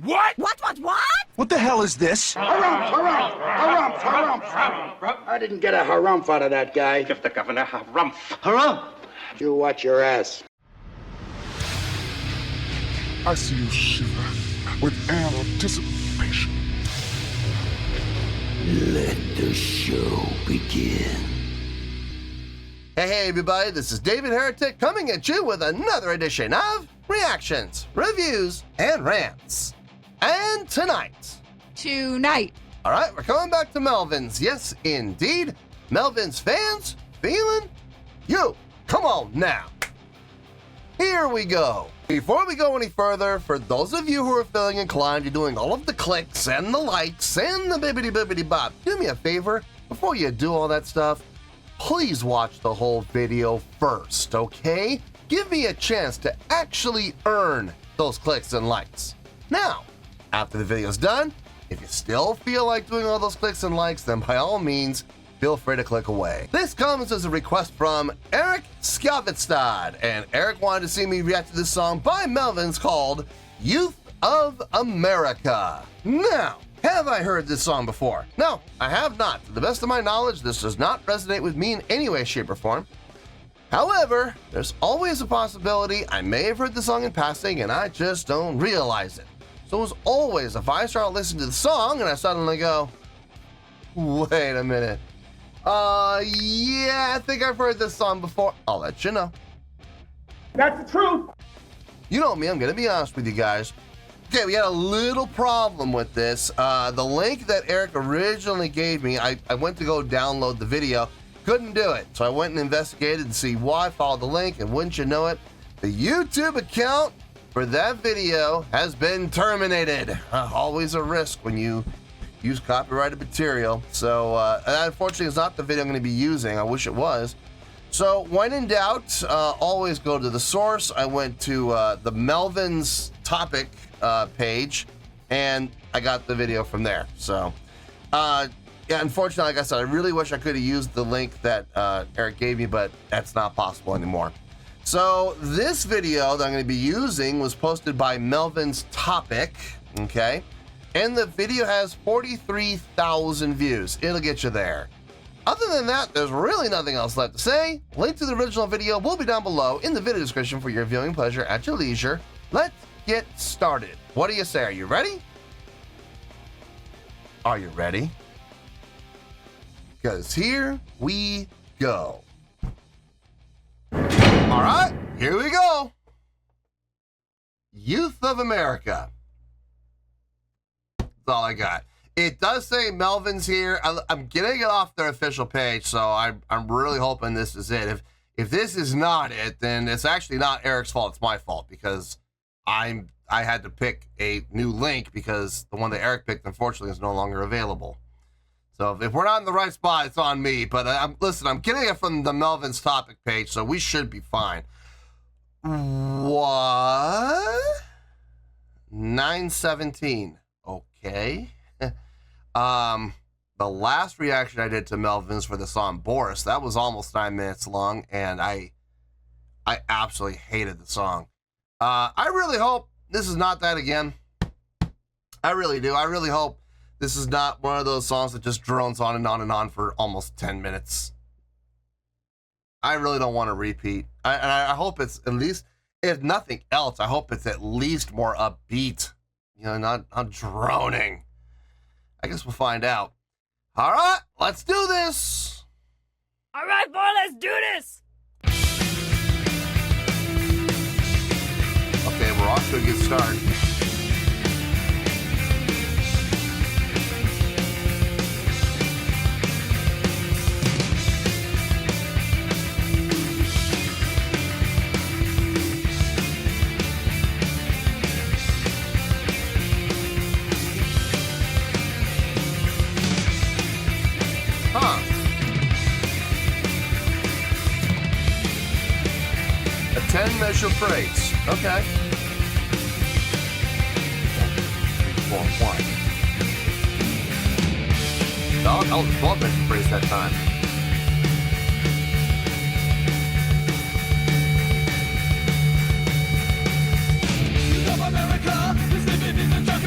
What? What? What the hell is this? Harumph. I didn't get a harumph out of that guy. Give the governor harumph. Harumph? You watch your ass. I see you shiver with anticipation. Let the show begin. Hey everybody, this is David Heretic coming at you with another edition of Reactions, Reviews, and Rants. And tonight, alright, we're coming back to Melvins. Yes, indeed. Melvins Fans Feeling You. Come on now. Here we go. Before we go any further, for those of you who are feeling inclined to doing all of the clicks and the likes and the bibbidi bop, do me a favor, before you do all that stuff, please watch the whole video first, okay? Give me a chance to actually earn those clicks and likes. Now, after the video's done, if you still feel like doing all those clicks and likes, then by all means, feel free to click away. This comes as a request from Eric Skavitstad, and Eric wanted to see me react to this song by Melvins called Youth of America. Now, have I heard this song before? No, I have not. To the best of my knowledge, this does not resonate with me in any way, shape, or form. However, there's always a possibility I may have heard the song in passing and I just don't realize it. So as always, if I start listening to the song and I suddenly go, wait a minute, yeah, I think I've heard this song before, I'll let you know. That's the truth. You know me, I'm gonna be honest with you guys. Okay, we had a little problem with this. The link that Eric originally gave me, I went to go download the video, couldn't do it. So I went and investigated to see why, followed the link, and wouldn't you know it, the YouTube account for that video has been terminated. Always a risk when you use copyrighted material. So that unfortunately is not the video I'm gonna be using. I wish it was. So when in doubt, always go to the source. I went to the Melvins topic page, and I got the video from there. So yeah, unfortunately, like I said, I really wish I could have used the link that Eric gave me, but that's not possible anymore. So this video that I'm going to be using was posted by Melvins topic, okay, and the video has 43,000 views. It'll get you there. Other than that, there's really nothing else left to say. Link to the original video will be down below in the video description for your viewing pleasure at your leisure. Let's get started. What do you say? Are you ready? Are you ready? Because here we go. All right, here we go. Youth of America. That's all I got. It does say Melvins here. I'm getting it off their official page, so I'm really hoping this is it. If this is not it, then it's actually not Eric's fault. It's my fault because I had to pick a new link because the one that Eric picked, unfortunately, is no longer available. So if we're not in the right spot, it's on me. But listen, I'm getting it from the Melvins topic page, so we should be fine. What? 9:17. Okay. The last reaction I did to Melvins for the song Boris, that was almost 9 minutes long, and I absolutely hated the song. I really hope this is not that again. I really do. I really hope this is not one of those songs that just drones on and on and on for almost 10 minutes. I really don't want to repeat. I hope it's at least, if nothing else, I hope it's at least more upbeat. You know, not droning. I guess we'll find out. All right, let's do this. All right, boy, let's do this. Okay, we're off to a good start. Huh. A 10-measure phrase. Okay. 3, 4, 1. No, that was a 12-measure phrase that time. America is living in the dark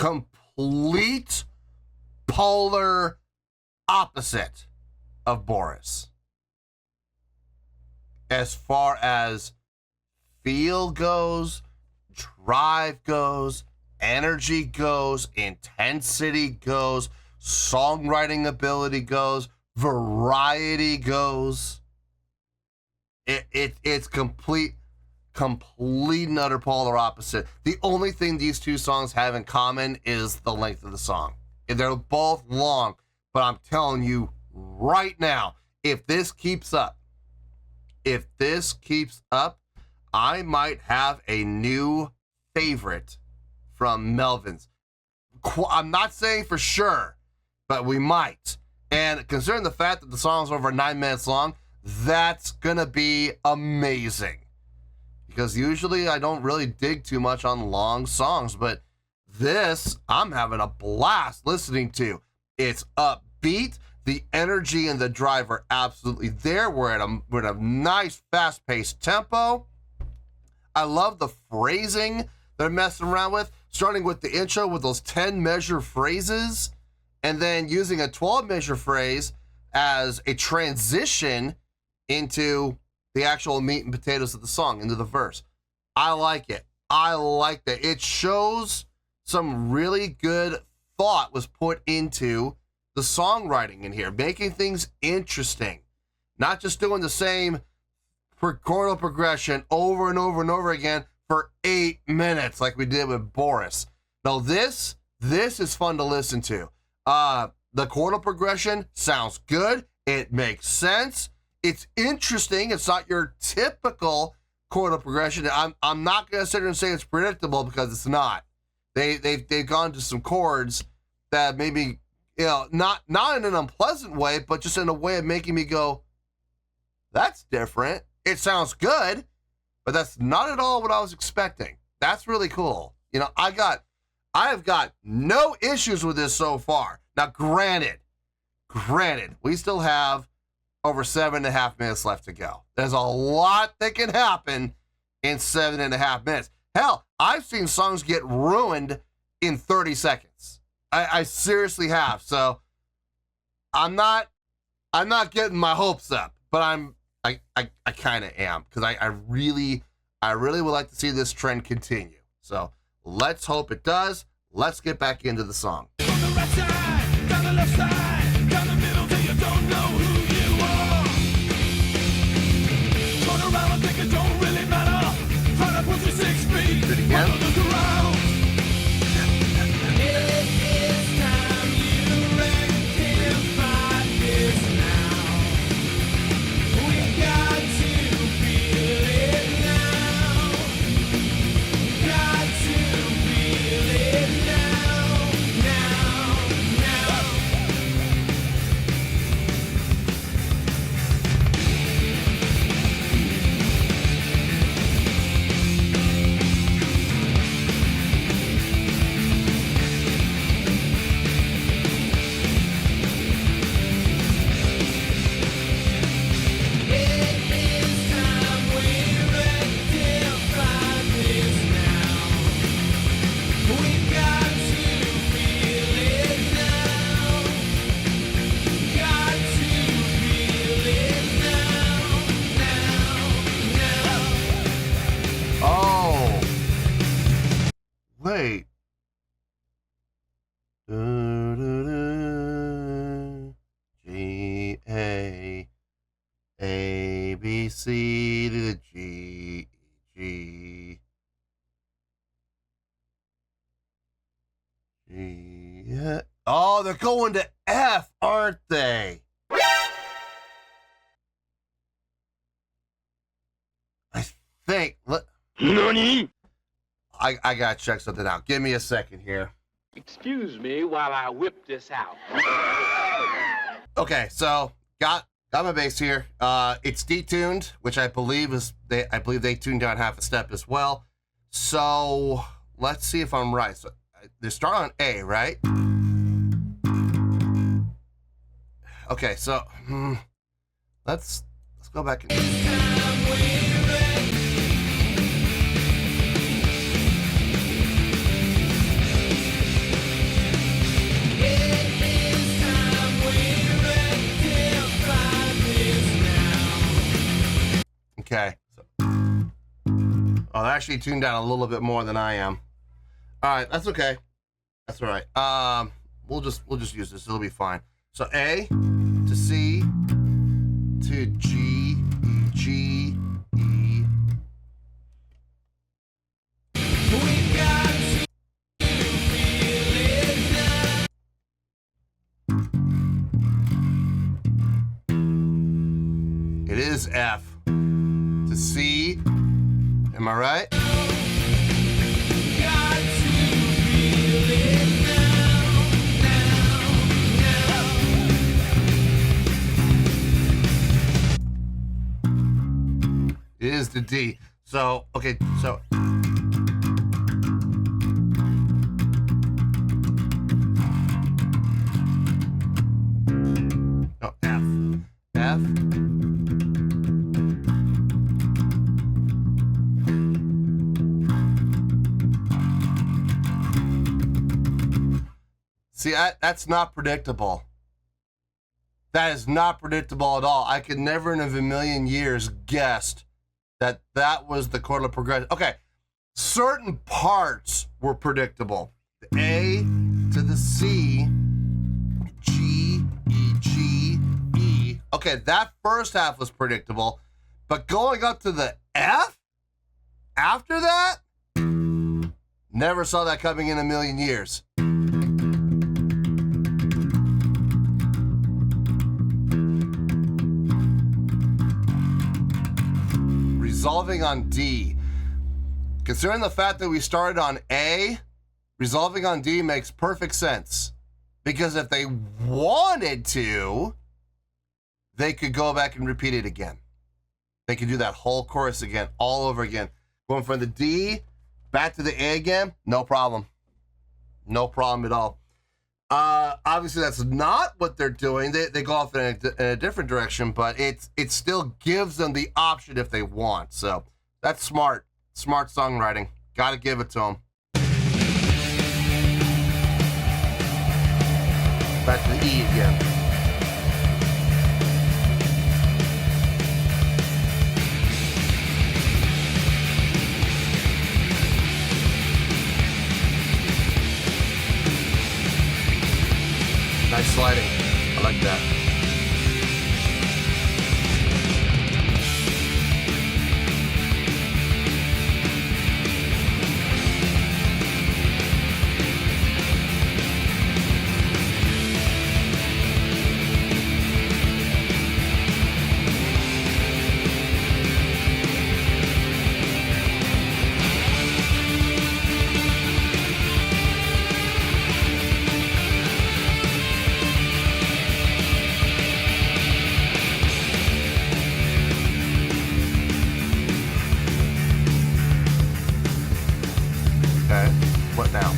complete polar opposite of Boris. As far as feel goes, drive goes, energy goes, intensity goes, songwriting ability goes, variety goes. It's complete and utter polar opposite. The only thing these two songs have in common is the length of the song. They're both long, but I'm telling you right now, if this keeps up, I might have a new favorite from Melvins. I'm not saying for sure, but we might. And considering the fact that the song's over 9 minutes long, that's gonna be amazing. Because usually I don't really dig too much on long songs, but this I'm having a blast listening to. It's upbeat. The energy and the drive are absolutely there. We're at a nice fast-paced tempo. I love the phrasing they're messing around with, starting with the intro with those 10 measure phrases, and then using a 12 measure phrase as a transition into the actual meat and potatoes of the song, into the verse. I like it. I like that. It shows some really good thought was put into the songwriting in here, making things interesting, not just doing the same chordal progression over and over and over again for 8 minutes like we did with Boris. Now this is fun to listen to. The chordal progression sounds good. It makes sense. It's interesting. It's not your typical chordal progression. I'm not gonna sit here and say it's predictable because it's not. They've gone to some chords that maybe, you know, not in an unpleasant way, but just in a way of making me go, that's different. It sounds good, but that's not at all what I was expecting. That's really cool. You know, I have got no issues with this so far. Now, granted, we still have over 7.5 minutes left to go. There's a lot that can happen in 7.5 minutes. Hell, I've seen songs get ruined in 30 seconds. I seriously have. So I'm not getting my hopes up, but I kind of am, because I really would like to see this trend continue. So let's hope it does. Let's get back into the song. On the right side, down the left side, down the middle till you don't know who you are. Turn around and think it don't really matter. Try to push you 6 feet. Do it again. Look around. It is time you rectify this now. We got to feel it now. Got to feel it now, now. It is time we rectify this now. We got to feel it now. Got to feel it now, now. Oh, wait. G A B C to the G G G. Yeah. Oh, they're going to F, aren't they? I think. Nani? I gotta check something out. Give me a second here. Excuse me while I whip this out. Okay, so got my bass here. It's detuned, which I believe they tuned down half a step as well. So let's see if I'm right. So they start on A, right? Okay, so let's go back and actually tuned down a little bit more than I am. All right, that's okay. That's all right. We'll just use this. It'll be fine. So A to C to G, E, G, E. It is F to C. Am I right? It is the D. So, okay, so. No, F. F. See, that's not predictable. That is not predictable at all. I could never in a million years guessed that was the chordal progression. Okay, certain parts were predictable. The A to the C, G, E, G, E. Okay, that first half was predictable, but going up to the F after that, never saw that coming in a million years. Resolving on D. Considering the fact that we started on A, resolving on D makes perfect sense. Because if they wanted to, they could go back and repeat it again. They could do that whole chorus again, all over again. Going from the D back to the A again, no problem. No problem at all. Obviously, that's not what they're doing. They go off in a different direction, but it still gives them the option if they want. So that's smart. Smart songwriting. Got to give it to them. Back to the E again. Nice sliding. I like that. What now?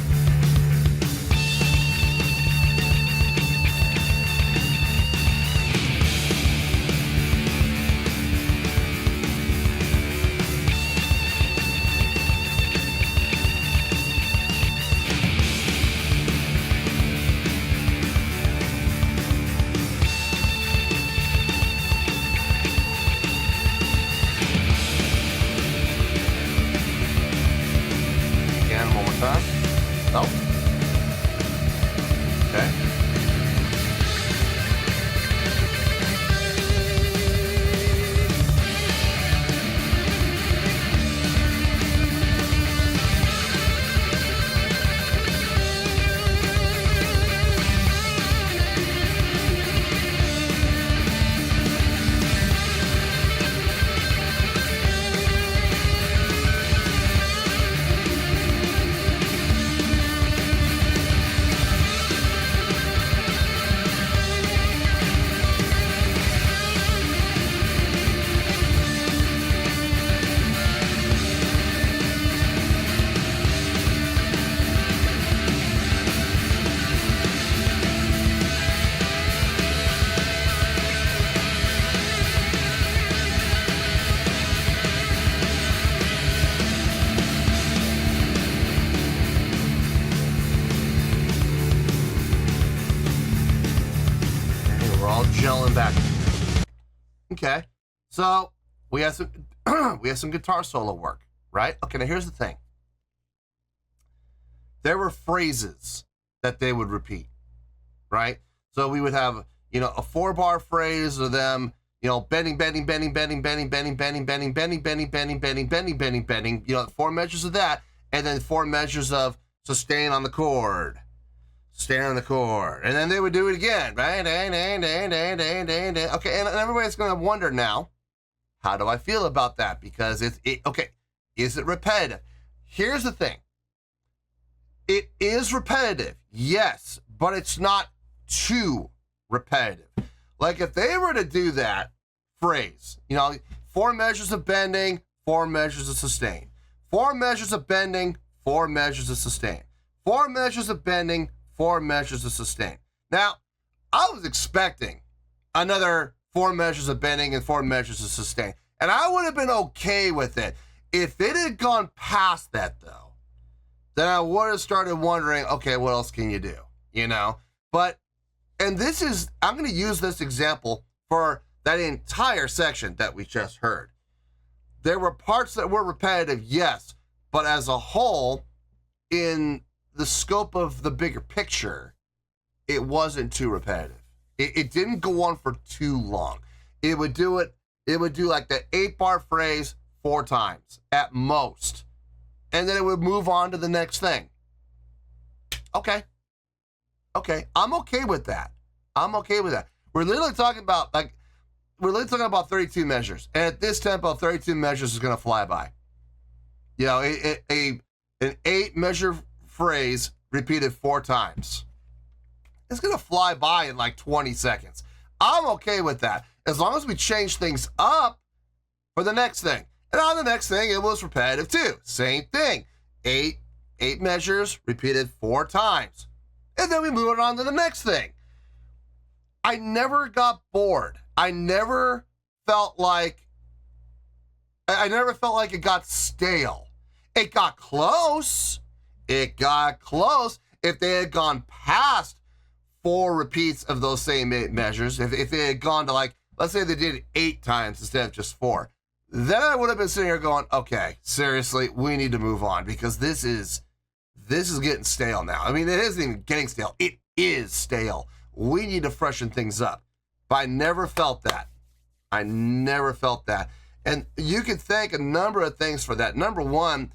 No? Okay. Gelling back. Okay, so we have some we have some guitar solo work. right? Okay, now here's the thing. There were phrases that they would repeat, right? So we would have, a 4-bar phrase of them, bending, bending, bending, bending, bending, bending, bending, bending, bending, bending, bending, bending, bending, bending, bending, 4 measures of that, and then 4 measures of sustain on the chord. Sustain on the chord. And then they would do it again, right? Okay, and everybody's going to wonder now, how do I feel about that? Because okay, is it repetitive? Here's the thing. It is repetitive, yes, but it's not too repetitive. Like if they were to do that phrase, 4 measures of bending, 4 measures of sustain. 4 measures of bending, 4 measures of sustain. 4 measures of bending, 4 measures of sustain. Now, I was expecting another 4 measures of bending and 4 measures of sustain. And I would have been okay with it. If it had gone past that, though, then I would have started wondering, okay, what else can you do? But, and I'm going to use this example for that entire section that we just heard. There were parts that were repetitive, yes, but as a whole, in the scope of the bigger picture, it wasn't too repetitive. It didn't go on for too long. It would do like the 8-bar phrase 4 times at most. And then it would move on to the next thing. Okay. I'm okay with that. We're literally talking about 32 measures. And at this tempo, 32 measures is going to fly by. An 8-measure phrase repeated 4 times. It's going to fly by in like 20 seconds. I'm okay with that. As long as we change things up for the next thing. And on the next thing, it was repetitive too. Same thing. 8 measures repeated 4 times. And then we move on to the next thing. I never got bored. I never felt like it got stale. It got close. If they had gone past 4 repeats of those same 8 measures, if they had gone to let's say they did it 8 times instead of just 4, then I would have been sitting here going, okay, seriously, we need to move on because this is getting stale now. I mean, it isn't even getting stale. It is stale. We need to freshen things up. But I never felt that. And you could thank a number of things for that. Number one,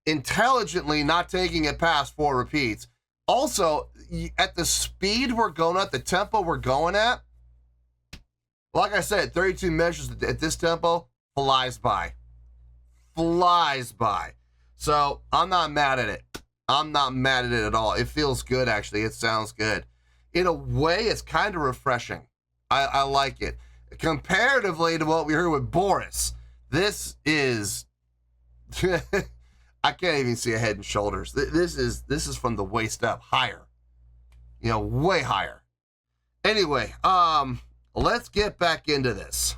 intelligently not taking it past 4 repeats. Also, at the speed we're going at, the tempo we're going at, like I said, 32 measures at this tempo flies by. So I'm not mad at it. At all. It feels good, actually. It sounds good. In a way, it's kind of refreshing. I like it. Comparatively to what we heard with Boris, this is... I can't even see a head and shoulders. This is from the waist up, higher. Way higher. Anyway, let's get back into this.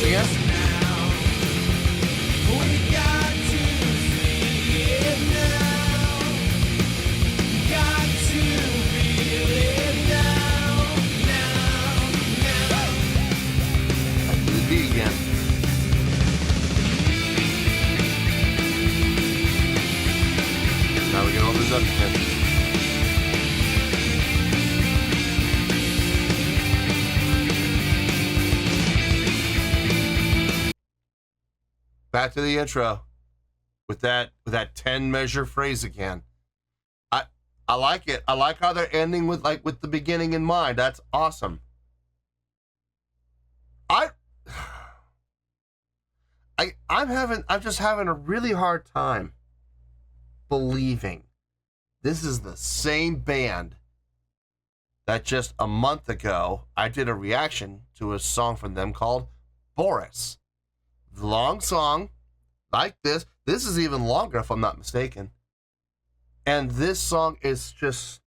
again? Back to the D again. Now we can open this up again. Back to the intro with that 10 measure phrase again. I like it. I like how they're ending with the beginning in mind. That's awesome. I'm just having a really hard time believing this is the same band that just a month ago I did a reaction to a song from them called Boris. Long song like this. This is even longer if I'm not mistaken. And this song is just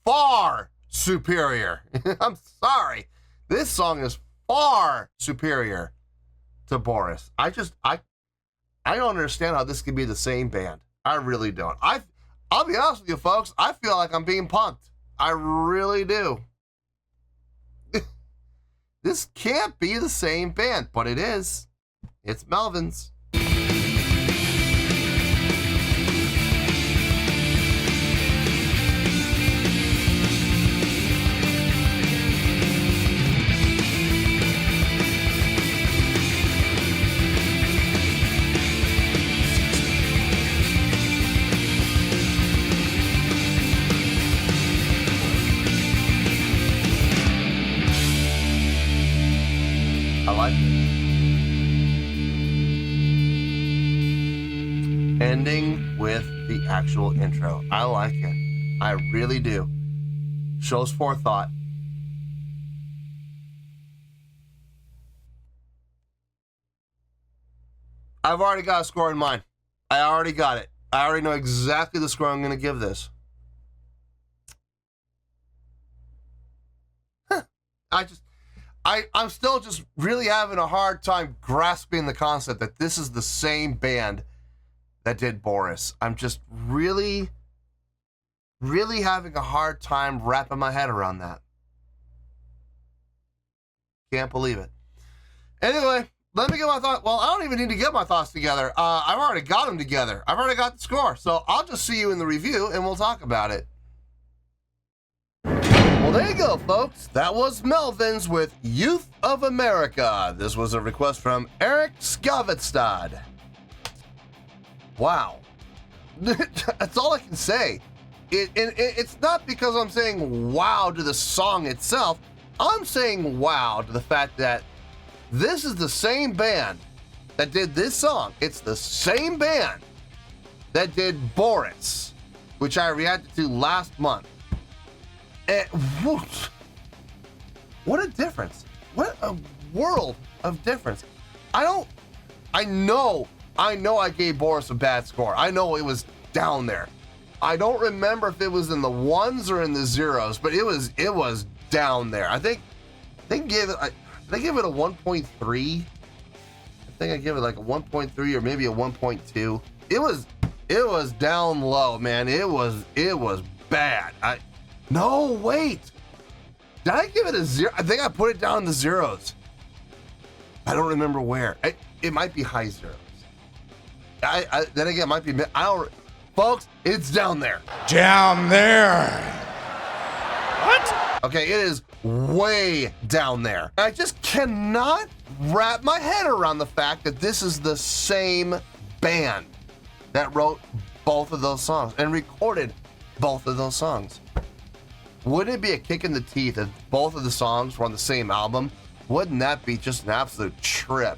far superior. I'm sorry. This song is far superior to Boris. I don't understand how this could be the same band. I really don't. I'll be honest with you folks, I feel like I'm being punked. I really do. This can't be the same band, but it is. It's Melvins. I like it. Ending with the actual intro. I like it. I really do. Shows forethought. I've already got a score in mind. I already got it. I already know exactly the score I'm going to give this. I'm still just really having a hard time grasping the concept that this is the same band that did Boris. I'm just really having a hard time wrapping my head around that. Can't believe it. Anyway, let me get my thoughts. Well, I don't even need to get my thoughts together. I've already got them together. I've already got the score. So I'll just see you in the review and we'll talk about it. Well, there you go, folks. That was Melvins with Youth of America. This was a request from Eric Skavetstad. Wow. That's all I can say. It's not because I'm saying wow to the song itself. I'm saying wow to the fact that this is the same band that did this song. It's the same band that did Boris, which I reacted to last month. And what a difference. What a world of difference. I know I gave Boris a bad score. I know it was down there. I don't remember if it was in the ones or in the zeros, but it was down there. I think gave it did I give it a 1.3? I think I gave it like a 1.3 or maybe a 1.2. It was down low, man. It was bad. No, wait. Did I give it a 0? I think I put it down in the zeros. I don't remember where. It might be high zeros. Then again, it might be. Folks, it's down there. Down there. What? Okay, it is way down there. I just cannot wrap my head around the fact that this is the same band that wrote both of those songs and recorded both of those songs. Wouldn't it be a kick in the teeth if both of the songs were on the same album? Wouldn't that be just an absolute trip?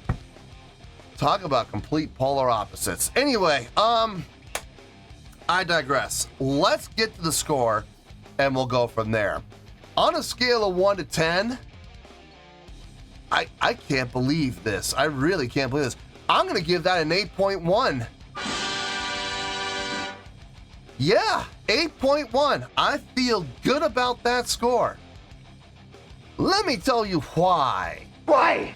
Talk about complete polar opposites. Anyway, I digress. Let's get to the score and we'll go from there. On a scale of 1 to 10, I can't believe this. I really can't believe this. I'm gonna give that an 8.1. Yeah, 8.1. I feel good about that score. Let me tell you why. Why?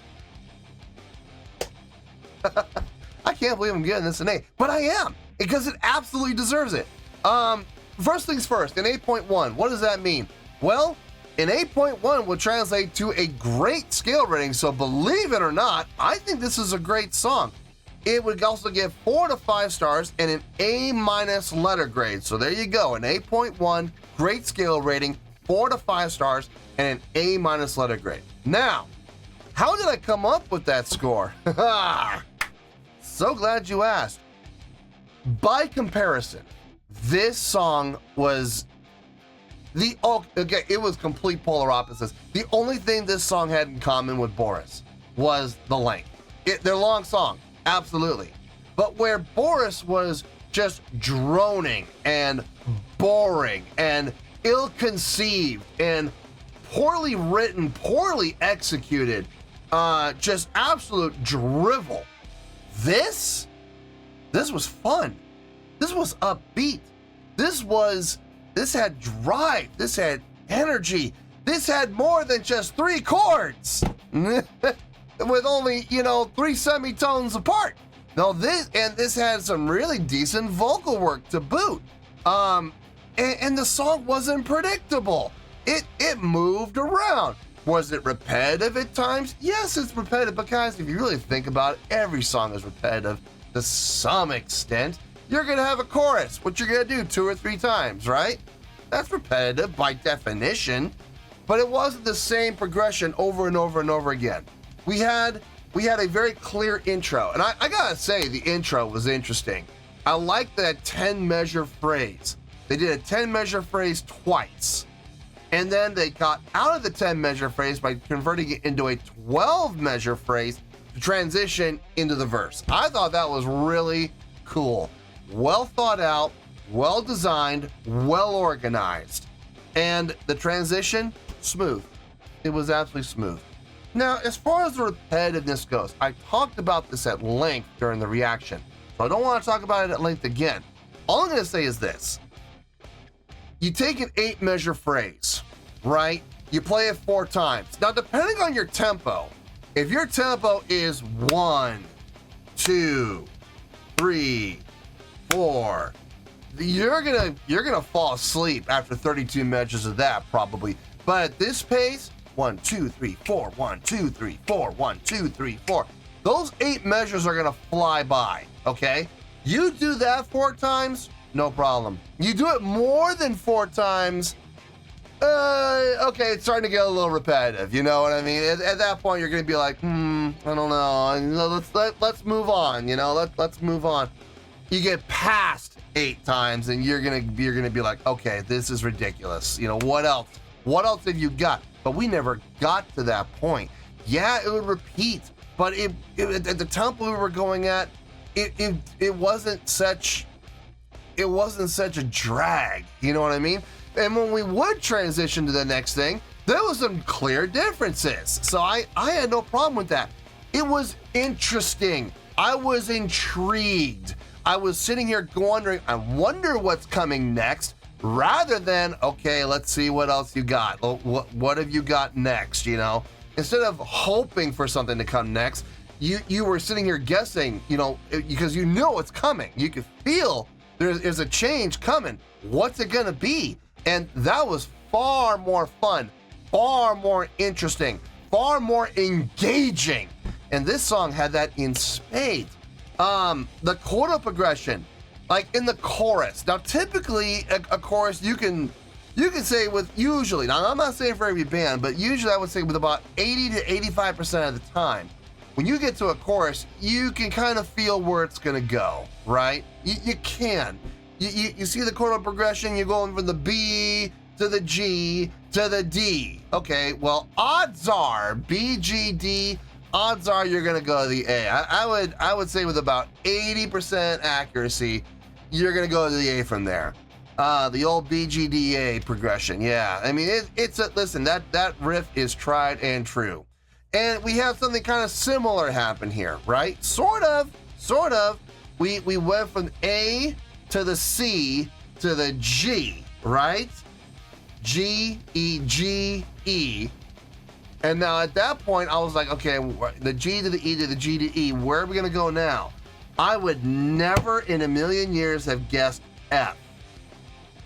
I can't believe I'm getting this an A, but I am, because it absolutely deserves it. First things first, an 8.1, what does that mean? Well, an 8.1 would translate to a great scale rating, so believe it or not, I think this is a great song. It would also give 4 to 5 stars and an A- letter grade. So there you go, an 8.1, great scale rating, 4 to 5 stars, and an A- letter grade. Now, how did I come up with that score? So glad you asked. By comparison, this song was it was complete polar opposites. The only thing this song had in common with Boris was the length. They're long song, absolutely. But where Boris was just droning and boring and ill-conceived and poorly written, poorly executed, just absolute drivel. This was fun. This was upbeat. This had drive. This had energy. This had more than just 3 chords with only, 3 semitones apart. No, this had some really decent vocal work to boot. And the song wasn't predictable. It moved around. Was it repetitive at times? Yes, it's repetitive, but guys, if you really think about it, every song is repetitive to some extent. You're gonna have a chorus, which you're gonna do 2 or 3 times, right? That's repetitive by definition, but it wasn't the same progression over and over and over again. We had a very clear intro, and I gotta say the intro was interesting. I like that 10 measure phrase. They did a 10 measure phrase twice. And then they got out of the 10 measure phrase by converting it into a 12 measure phrase to transition into the verse. I thought that was really cool. Well thought out, well designed, well organized. And the transition, smooth. It was absolutely smooth. Now, as far as the repetitiveness goes, I talked about this at length during the reaction, so I don't want to talk about it at length again. All I'm going to say is this. You take an 8 measure phrase, right? You play it 4 times. Now, depending on your tempo, if your tempo is 1, 2, 3, 4, you're gonna fall asleep after 32 measures of that probably. But at this pace, 1, 2, 3, 4, 1, 2, 3, 4, 1, 2, 3, 4. Those 8 measures are gonna fly by, okay? You do that 4 times, no problem. You do it more than 4 times, okay, it's starting to get a little repetitive, you know what I mean? At that point, you're gonna be like, I don't know, let's move on, let's move on. You get past 8 times, and you're gonna be like, okay, this is ridiculous. What else? What else have you got? But we never got to that point. Yeah, it would repeat, but at the tempo we were going at, it wasn't such a drag, you know what I mean? And when we would transition to the next thing, there was some clear differences. So I had no problem with that. It was interesting. I was intrigued. I was sitting here wondering, I wonder what's coming next, rather than, okay, let's see what else you got. What have you got next, Instead of hoping for something to come next, you were sitting here guessing, because you know it's coming. You could feel there's a change coming. What's it gonna be? And that was far more fun, far more interesting, far more engaging. And this song had that in spades. The chord progression, like in the chorus. Now, typically a chorus you can say with usually, now I'm not saying for every band, but usually I would say with about 80 to 85% of the time, when you get to a chorus, you can kind of feel where it's gonna go, right? You can. You see the chord progression, you're going from the B to the G to the D. Okay, well, odds are, B, G, D, odds are you're gonna go to the A. I would say with about 80% accuracy, you're gonna go to the A from there. The old BGDA progression, yeah. I mean, listen, that riff is tried and true. And we have something kind of similar happen here, right? Sort of. We went from A to the C to the G, right? G, E, G, E. And now at that point, I was like, okay, the G to the E to the G to E, where are we gonna go now? I would never in a million years have guessed F.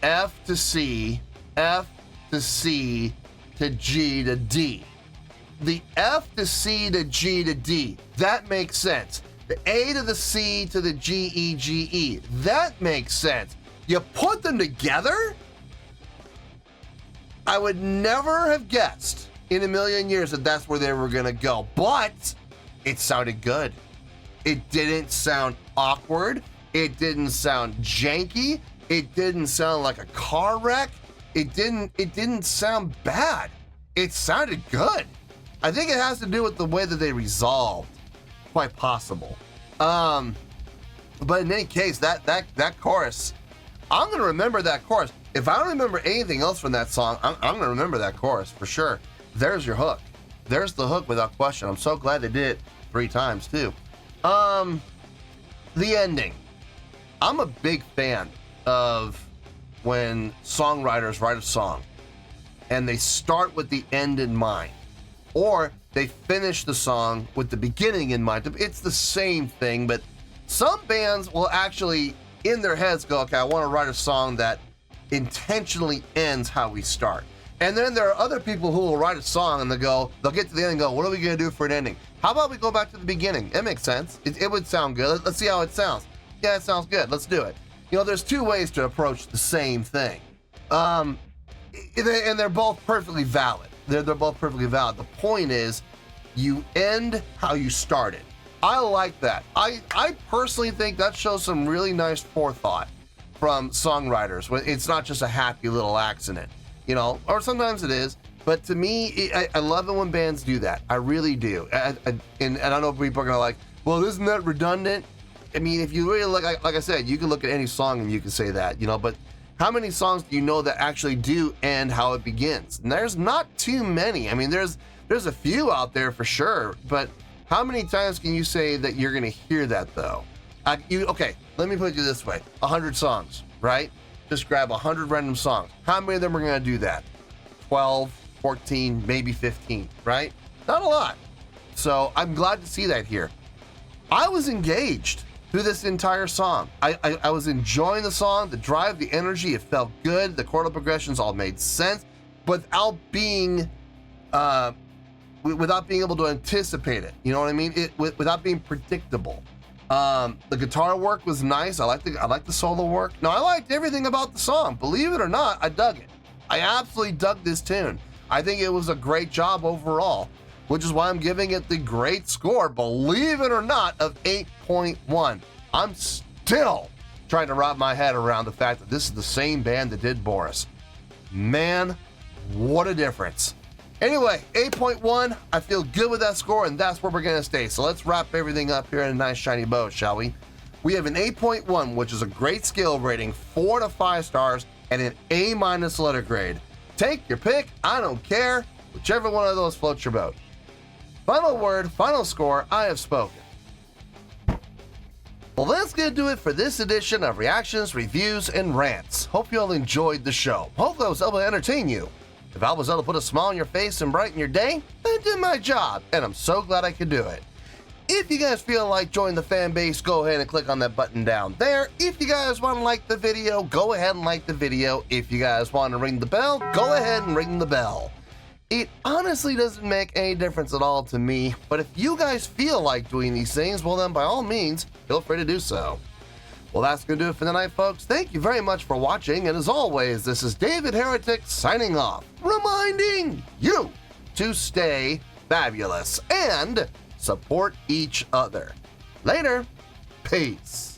F to C, F to C to G to D. The F to C to G to D, that makes sense. The A to the C to the G, E, G, E, that makes sense. You put them together? I would never have guessed in a million years that that's where they were gonna go, but it sounded good. It didn't sound awkward. It didn't sound janky. It didn't sound like a car wreck. It didn't sound bad. It sounded good. I think it has to do with the way that they resolved. Quite possible. But in any case, that chorus, I'm gonna remember that chorus. If I don't remember anything else from that song, I'm gonna remember that chorus for sure. There's your hook. There's the hook without question. I'm so glad they did it 3 times too. The ending. I'm a big fan of when songwriters write a song and they start with the end in mind, or they finish the song with the beginning in mind. It's the same thing, but some bands will actually in their heads go, okay, I want to write a song that intentionally ends how we start. And then there are other people who will write a song and they'll get to the end and go, what are we gonna do for an ending? How about we go back to the beginning? It makes sense. It would sound good. Let's see how it sounds. Yeah, it sounds good. Let's do it. You know, there's 2 ways to approach the same thing. And they're both perfectly valid. They're both perfectly valid. The point is, you end how you started. I like that. I personally think that shows some really nice forethought from songwriters. It's not just a happy little accident, you know, or sometimes it is. But to me, I love it when bands do that. I really do. And I know people are gonna like, well, isn't that redundant? I mean, if you really look, like I said, you can look at any song and you can say that, you know, but how many songs do you know that actually do end how it begins? And there's not too many. I mean, there's a few out there for sure, but how many times can you say that you're gonna hear that though? Okay, let me put it this way. 100 songs, right? Just grab 100 random songs. How many of them are gonna do that? 12, 14, maybe 15, right? Not a lot. So I'm glad to see that here. I was engaged through this entire song. I was enjoying the song, the drive, the energy. It felt good. The chordal progressions all made sense without being able to anticipate it. You know what I mean? Without being predictable. The guitar work was nice. I liked the solo work. No, I liked everything about the song. Believe it or not, I dug it. I absolutely dug this tune. I think it was a great job overall, which is why I'm giving it the great score, believe it or not, of 8.1. I'm still trying to wrap my head around the fact that this is the same band that did Boris. Man, what a difference. Anyway, 8.1, I feel good with that score, and that's where we're gonna stay. So let's wrap everything up here in a nice shiny bow, shall we? We have an 8.1, which is a great skill rating, 4 to 5 stars, and an A- letter grade. Take your pick, I don't care, whichever one of those floats your boat. Final word, final score, I have spoken. Well, that's gonna do it for this edition of Reactions, Reviews, and Rants. Hope you all enjoyed the show. Hopefully I was able to entertain you. If I was able to put a smile on your face and brighten your day, I did my job, and I'm so glad I could do it. If you guys feel like joining the fan base, go ahead and click on that button down there. If you guys want to like the video, go ahead and like the video. If you guys want to ring the bell, go ahead and ring the bell. It honestly doesn't make any difference at all to me, but if you guys feel like doing these things, well then by all means, feel free to do so. Well, that's going to do it for tonight, folks. Thank you very much for watching, and as always, this is David Heretic signing off, reminding you to stay fabulous and support each other. Later. Peace.